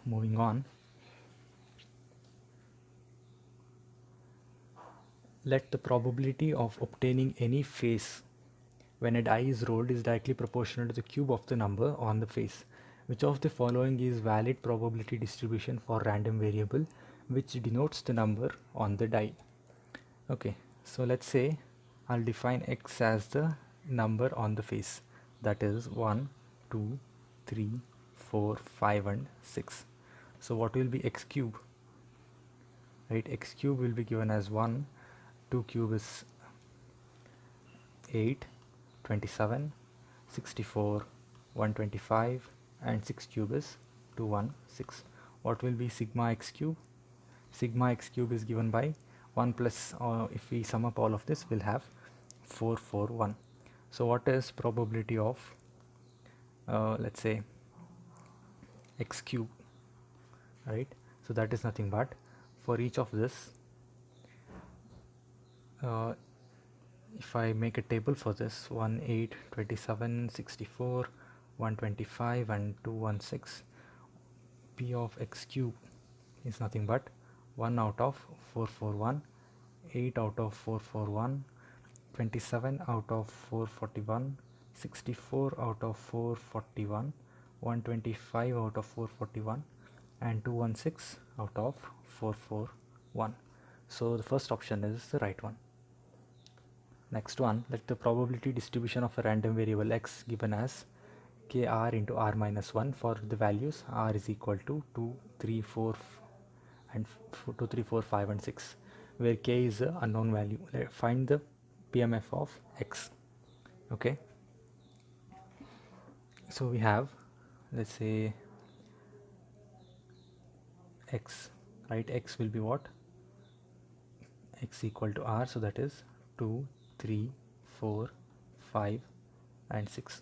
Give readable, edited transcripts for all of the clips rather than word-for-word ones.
moving on. Let the probability of obtaining any face when a die is rolled is directly proportional to the cube of the number on the face. Which of the following is valid probability distribution for random variable which denotes the number on the die? Okay, so let's say I'll define x as the number on the face, that is 1, 2, 3, 4, 5 and 6. So what will be x cube? Right, x cube will be given as 1, 2 cube is 8, 27, 64, 125 and 6 cube is 216. What will be sigma x cube? Sigma x cube is given by 1 plus, if we sum up all of this, we'll have 441. So what is probability of let's say x cube, right? So that is nothing but, for each of this, if I make a table for this, 1, 8, 27, 64, 125 and 216, p of x cube is nothing but 1 out of 441, 8 out of 441, 27 out of 441, 64 out of 441, 125 out of 441 and 216 out of 441. So the first option is the right one. Next one, let the probability distribution of a random variable x given as kr into r minus 1 for the values r is equal to 2, 3, 4 and 2, 3, 4, 5 and 6, where k is the unknown value. Find the PMF of x. Okay, so we have, let's say x, right? X will be what? X equal to r, so that is 2, 3, 4, 5 and 6.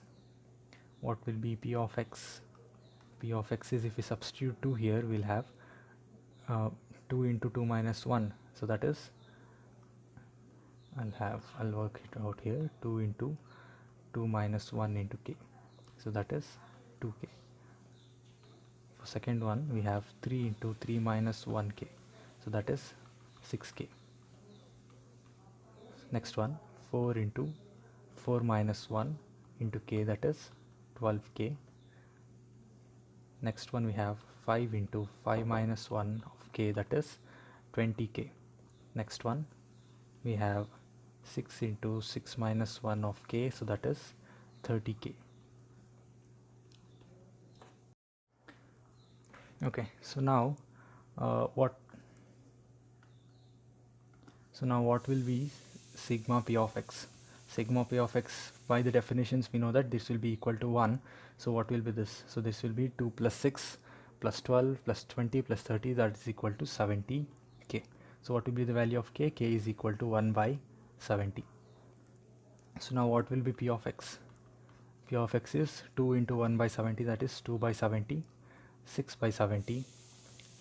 What will be p of x? P of x is, if we substitute 2 here, we'll have 2 into 2 minus 1, so that is, I'll work it out here, 2 into 2 minus 1 into k, so that is 2k. For second one, we have 3 into 3 minus 1k, so that is 6k. Next one, 4 into 4 minus 1 into k, that is 12k. Next one, we have 5 into 5 minus 1 of k, that is 20k. Next one, we have 6 into 6 minus 1 of k, so that is 30k. Okay, so now what will be sigma p of x? Sigma p of x, by the definitions we know that this will be equal to 1. So what will be this? So this will be 2 plus 6 plus 12 plus 20 plus 30, that is equal to 70k. So what will be the value of k? K is equal to 1 by 70. So now what will be p of x? P of x is 2 into 1 by 70, that is 2 by 70, 6 by 70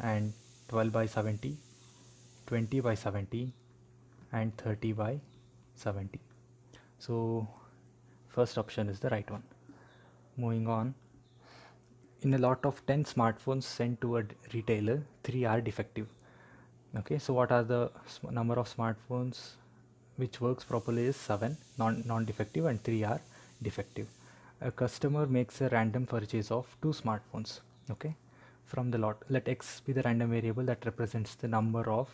and 12 by 70, 20 by 70 and 30 by 70. So first option is the right one. Moving on, in a lot of 10 smartphones sent to a retailer, 3 are defective. Okay, so what are the number of smartphones which works properly is 7 non-defective and 3 are defective. A customer makes a random purchase of 2 smartphones, okay, from the lot. Let x be the random variable that represents the number of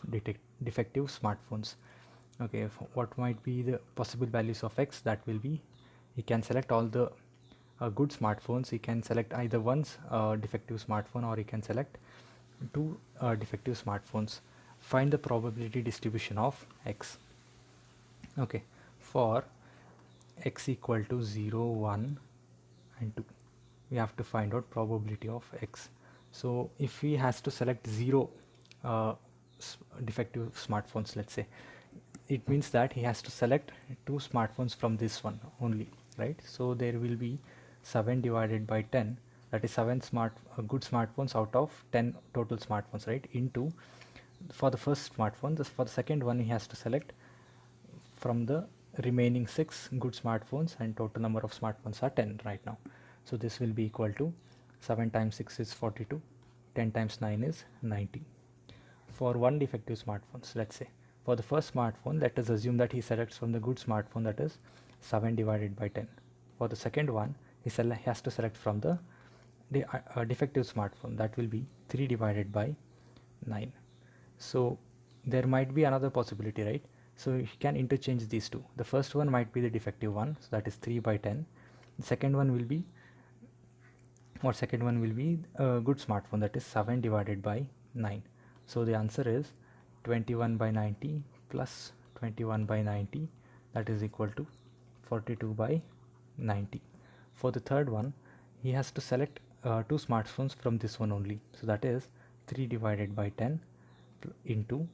defective smartphones. Okay, what might be the possible values of x? That will be, he can select all the good smartphones. He can select either one's defective smartphone, or he can select 2 defective smartphones. Find the probability distribution of x. Okay, for x equal to 0, 1 and 2, we have to find out probability of x. So if he has to select 0 defective smartphones, let's say, it means that he has to select 2 smartphones from this one only, right? So there will be 7 divided by 10, that is 7 good smartphones out of 10 total smartphones, right? Into, for the first smartphone, for the second one, he has to select from the remaining 6 good smartphones, and total number of smartphones are 10 right now. So this will be equal to 7 times 6 is 42, 10 times 9 is 90. For one defective smartphone, so let's say for the first smartphone, let us assume that he selects from the good smartphone, that is 7 divided by 10. For the second one, he has to select from the defective smartphone, that will be 3 divided by 9. So there might be another possibility, right? So you can interchange these two. The first one might be the defective one, so that is 3 by 10. The second one will be a good smartphone, that is 7 divided by 9. So the answer is 21 by 90 plus 21 by 90, that is equal to 42 by 90. For the third one, he has to select two smartphones from this one only, so that is 3 divided by 10 into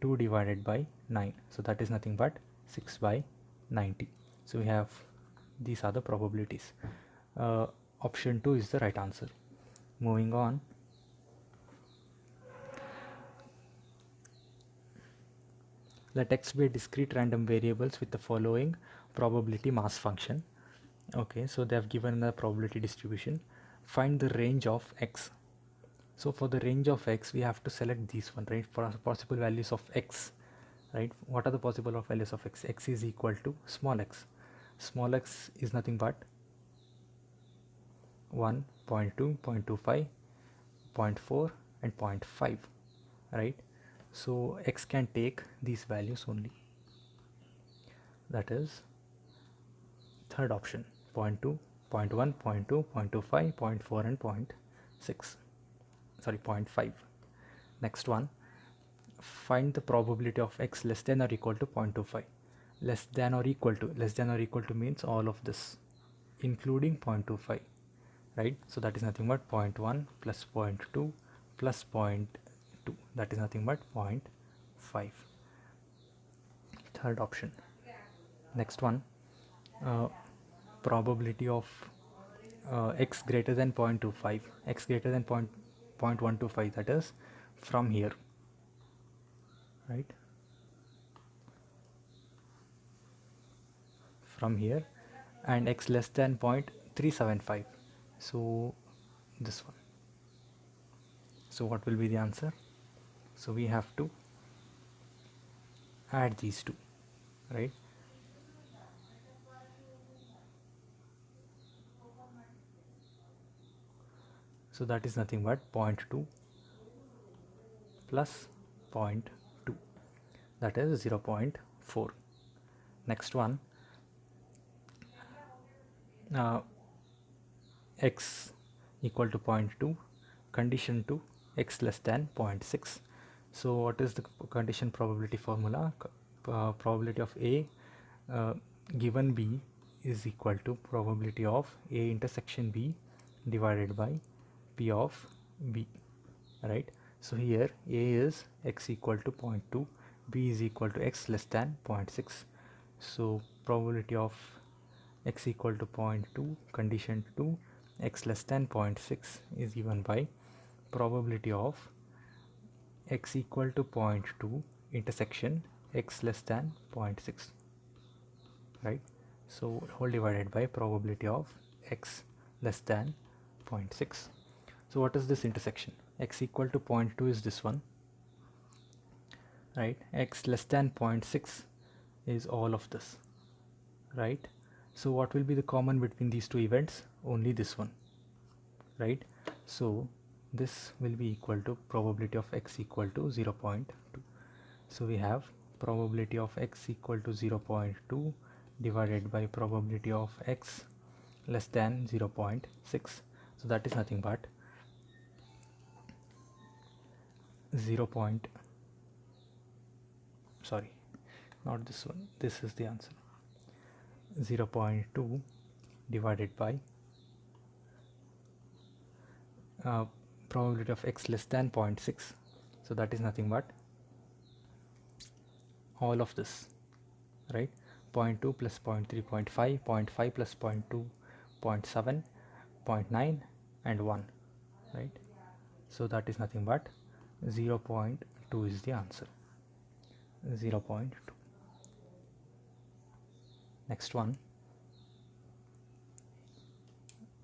2 divided by 9, so that is nothing but 6 by 90. So we have, these are the probabilities. Option 2 is the right answer. Moving on, let x be a discrete random variables with the following probability mass function. Okay, so they have given the probability distribution. Find the range of x. So for the range of x, we have to select these one, right? For possible values of x, right? What are the possible values of x? X is equal to small x. Small x is nothing but 1, 0.2, 0.25, 0.4 and 0.5, right? So x can take these values only. That is third option, 0.2, 0.1, 0.2, 0.25, 0.4 and 0.5. Next one, find the probability of x less than or equal to 0.25. Less than or equal to means all of this, including 0.25, right? So that is nothing but 0.1 plus 0.2 plus 0.2, that is nothing but 0.5. Third option. Next one, probability of x greater than 0.25, x greater than 0.125, that is from here, right? From here, and x less than 0.375, so this one. So what will be the answer? So we have to add these two, right? So that is nothing but 0.2 plus 0.2, that is 0.4. Next one, x equal to 0.2, condition to x less than 0.6. So what is the condition probability formula? Probability of A given B is equal to probability of A intersection B divided by P of B, right? So here A is x equal to 0.2, B is equal to x less than 0.6. So probability of x equal to 0.2 condition to x less than 0.6 is given by probability of x equal to 0.2 intersection x less than 0.6, right? So whole divided by probability of x less than 0.6. So what is this intersection? X equal to 0.2 is this one, right? X less than 0.6 is all of this, right? So what will be the common between these two events? Only this one, right? So this will be equal to probability of x equal to 0.2. So we have probability of x equal to 0.2 divided by probability of x less than 0.6. So that is nothing but 0. Sorry, not this one. This is the answer. 0.2 divided by probability of x less than 0.6. So that is nothing but all of this, right? 0.2 plus 0.3, 0.5, 0.5 plus 0.2, 0.7, 0.9 and 1, right? So that is nothing but 0.2 is the answer. 0.2. Next one.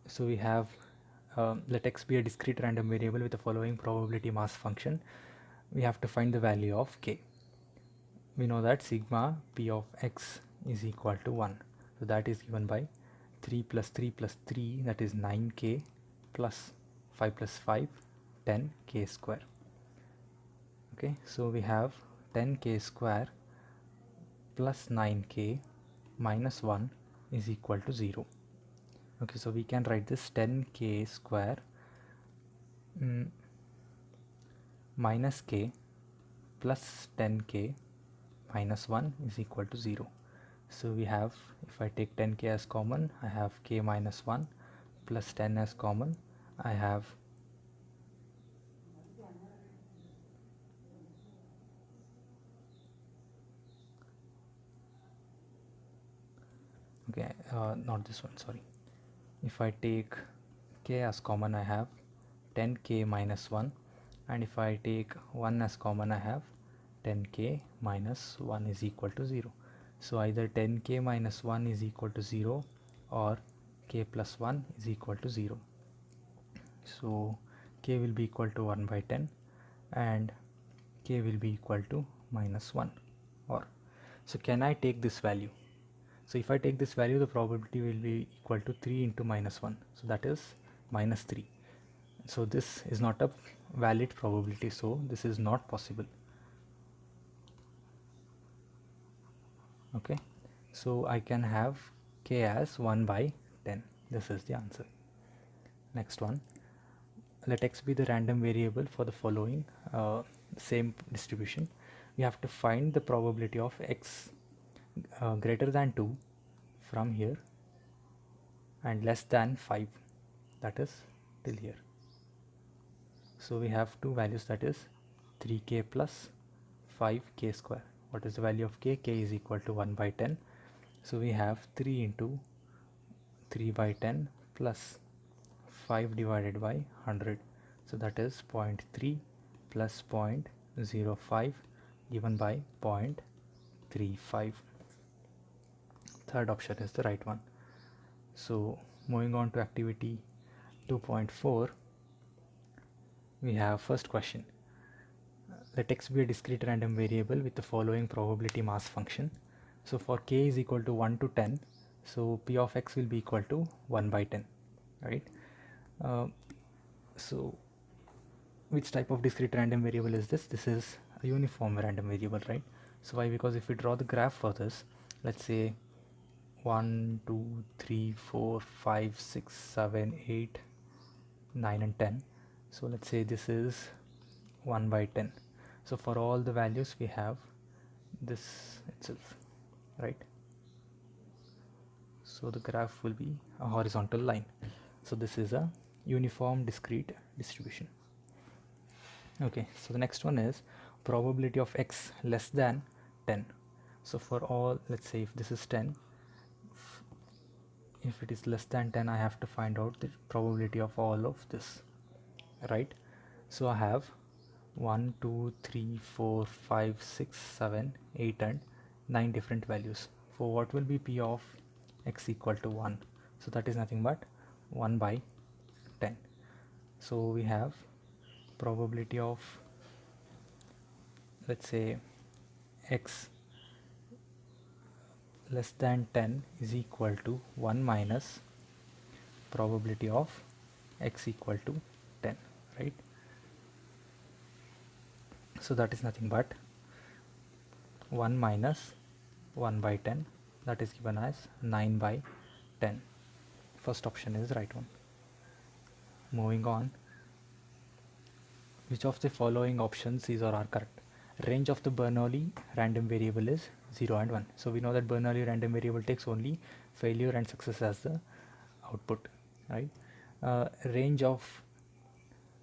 So we have let x be a discrete random variable with the following probability mass function. We have to find the value of k. We know that sigma p of x is equal to 1. So that is given by 3 plus 3 plus 3, that is 9k, plus 5 plus 5, 10k square. Okay, so we have 10k square plus 9k minus 1 is equal to 0. Okay, so we can write this 10k square minus k plus 10k minus 1 is equal to 0. So we have, if I take 10k as common, I have k minus 1, plus 10 as common, I have okay, not this one, sorry. If I take k as common, I have 10k minus 1, and if I take 1 as common, I have 10k minus 1 is equal to 0. So either 10k minus 1 is equal to 0 or k plus 1 is equal to 0. So k will be equal to 1 by 10 and k will be equal to minus 1. Or so can I take this value? So if I take this value, the probability will be equal to 3 into minus 1. So that is minus 3. So this is not a valid probability. So this is not possible. Okay. So I can have k as 1 by 10. This is the answer. Next one. Let x be the random variable for the following same distribution. We have to find the probability of x greater than 2 from here and less than 5, that is till here. So we have two values, that is 3k plus 5k square. What is the value of k? K is equal to 1 by 10. So we have 3 into 3 by 10 plus 5 divided by 100. So that is 0.3 plus 0.05 given by 0.35. Third option is the right one. So moving on to activity 2.4, we have first question. Let x be a discrete random variable with the following probability mass function. So for k is equal to 1 to 10, so p of x will be equal to 1 by 10, right? So which type of discrete random variable is this? This is a uniform random variable, right? So why? Because if we draw the graph for this, let's say 1, 2, 3, 4, 5, 6, 7, 8, 9 and 10. So let's say this is 1 by 10. So for all the values we have this itself, right? So the graph will be a horizontal line. So this is a uniform discrete distribution. Okay, so the next one is probability of x less than 10. So for all, let's say if this is 10, if it is less than 10, I have to find out the probability of all of this, right? So I have 1, 2, 3, 4, 5, 6, 7, 8 and 9 different values. For what will be p of x equal to 1? So that is nothing but 1 by 10. So we have probability of, let's say, x less than 10 is equal to 1 minus probability of x equal to 10, right? So that is nothing but 1 minus 1 by 10, that is given as 9 by 10. First option is the right one. Moving on, which of the following options is or are correct? Range of the Bernoulli random variable is 0 and 1. So we know that Bernoulli random variable takes only failure and success as the output, right? Range of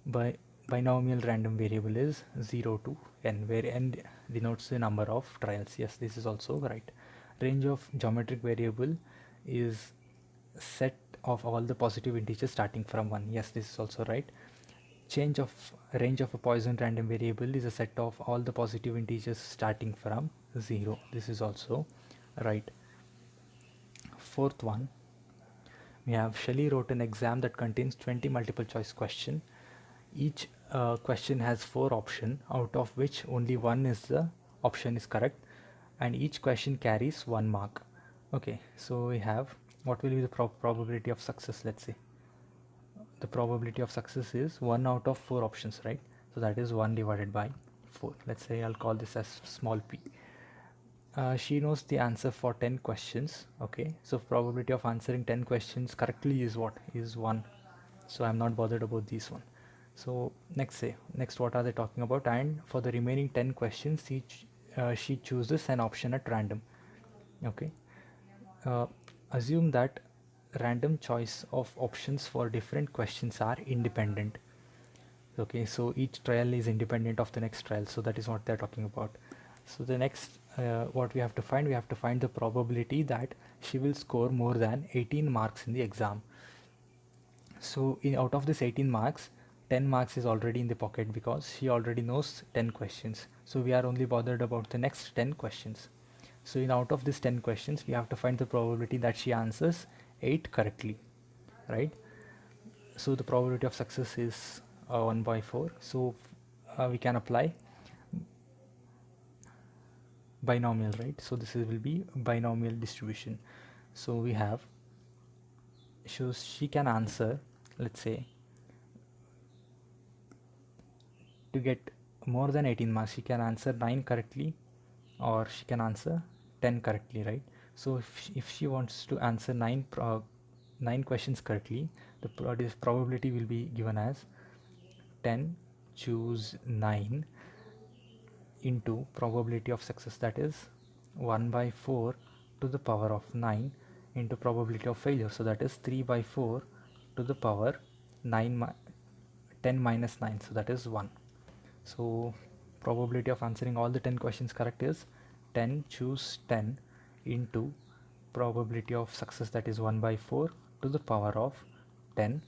binomial random variable is 0 to n, where n denotes the number of trials. Yes, this is also right. Range of geometric variable is set of all the positive integers starting from 1. Yes, this is also right. Range of a Poisson random variable is a set of all the positive integers starting from 0. This is also right. Fourth one, We have Shelley wrote an exam that contains 20 multiple choice question. Each question has 4 options, out of which only one is the option is correct, and each question carries 1 mark. Okay, so we have what will be the probability of success. Let's say the probability of success is 1 out of 4 options, right? So that is 1 divided by 4. Let's say I'll call this as small p. She knows the answer for 10 questions. Okay, so probability of answering 10 questions correctly is what? Is 1. So I'm not bothered about this one. So next what are they talking about? And for the remaining 10 questions, she chooses an option at random. Okay, uh, assume that random choice of options for different questions are independent. Okay, so each trial is independent of the next trial, so that is what they're talking about. So the next what we have to find the probability that she will score more than 18 marks in the exam. So out of this 18 marks, 10 marks is already in the pocket because she already knows 10 questions. So we are only bothered about the next 10 questions. So out of these 10 questions, we have to find the probability that she answers 8 correctly, right? So the probability of success is 1 by 4. So we can apply binomial, right? So will be binomial distribution. So we have, so she can answer, let's say, to get more than 18 marks, she can answer 9 correctly or she can answer 10 correctly, right? So if she wants to answer 9 questions correctly, this probability will be given as 10 choose 9 into probability of success, that is 1 by 4 to the power of 9 into probability of failure, so that is 3 by 4 to the power 10 minus 9, so that is 1. So probability of answering all the 10 questions correct is 10 choose 10 into probability of success, that is 1 by 4 to the power of 10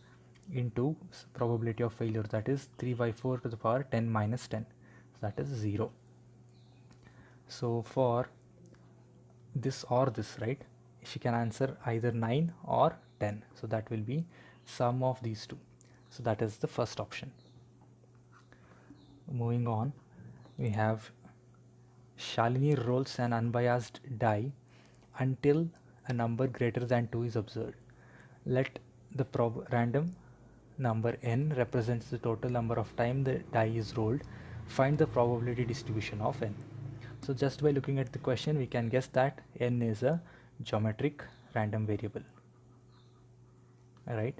into probability of failure, that is 3 by 4 to the power 10 minus 10, so that is 0. So for this or this, right, she can answer either 9 or 10, so that will be sum of these two. So that is the first option. Moving on, we have Shalini rolls an unbiased die until a number greater than 2 is observed. Let the random number n represents the total number of time the die is rolled. Find the probability distribution of n. So just by looking at the question, we can guess that n is a geometric random variable, right?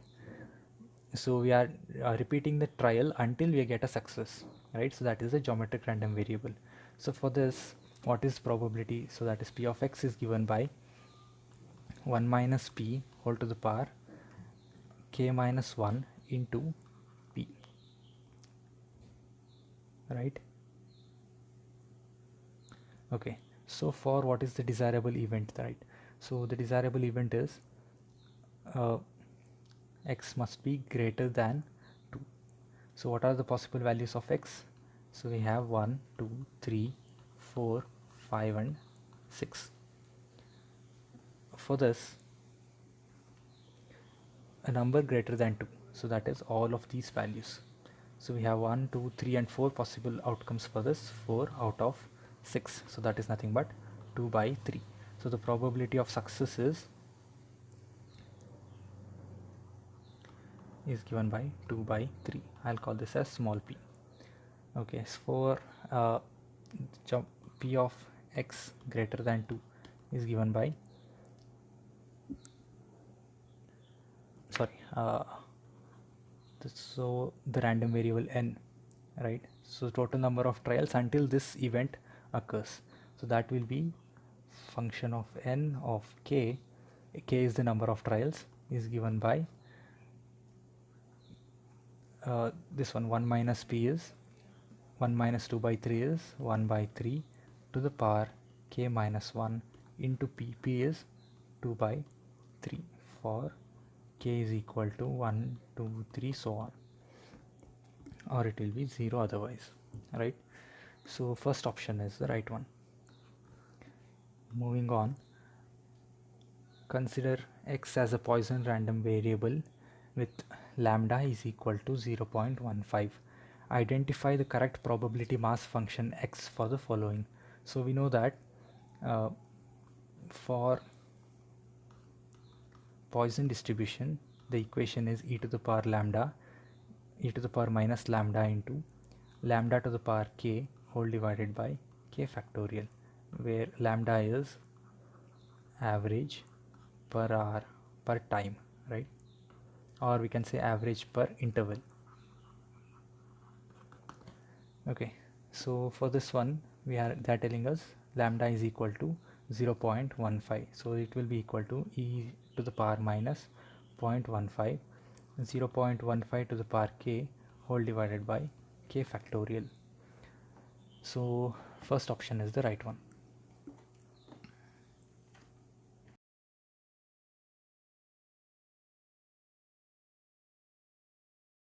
So we are repeating the trial until we get a success, right? So that is a geometric random variable. So for this, what is probability? So that is p of x is given by 1 minus p whole to the power k minus 1 into p, right? Okay, so for what is the desirable event, right? So the desirable event is uh, x must be greater than 2. So what are the possible values of x? So we have 1, 2, 3, 4, 5 and 6. For this, a number greater than 2, so that is all of these values. So we have 1, 2, 3 and 4 possible outcomes for this, 4 out of 6, so that is nothing but 2 by 3. So the probability of success is given by 2 by 3. I'll call this as small p. Okay, so for uh, p of x greater than 2 is given by, sorry, so the random variable n, right? So total number of trials until this event occurs, so that will be function of n of k. K is the number of trials, is given by this one minus p is 1 minus 2 by 3 is 1 by 3 to the power k minus 1 into p. P is 2 by 3 for k is equal to 1, 2, 3, so on, or it will be 0 otherwise, right? So first option is the right one. Moving on, Consider x as a Poisson random variable with lambda is equal to 0.15. Identify the correct probability mass function x for the following. So we know that uh, for Poisson distribution, the equation is e to the power lambda, e to the power minus lambda into lambda to the power k whole divided by k factorial, where lambda is average per hour per time, right? Or we can say average per interval. Okay, so for this one they're telling us lambda is equal to 0.15, so it will be equal to e to the power minus 0.15, 0.15 to the power k whole divided by k factorial. So first option is the right one.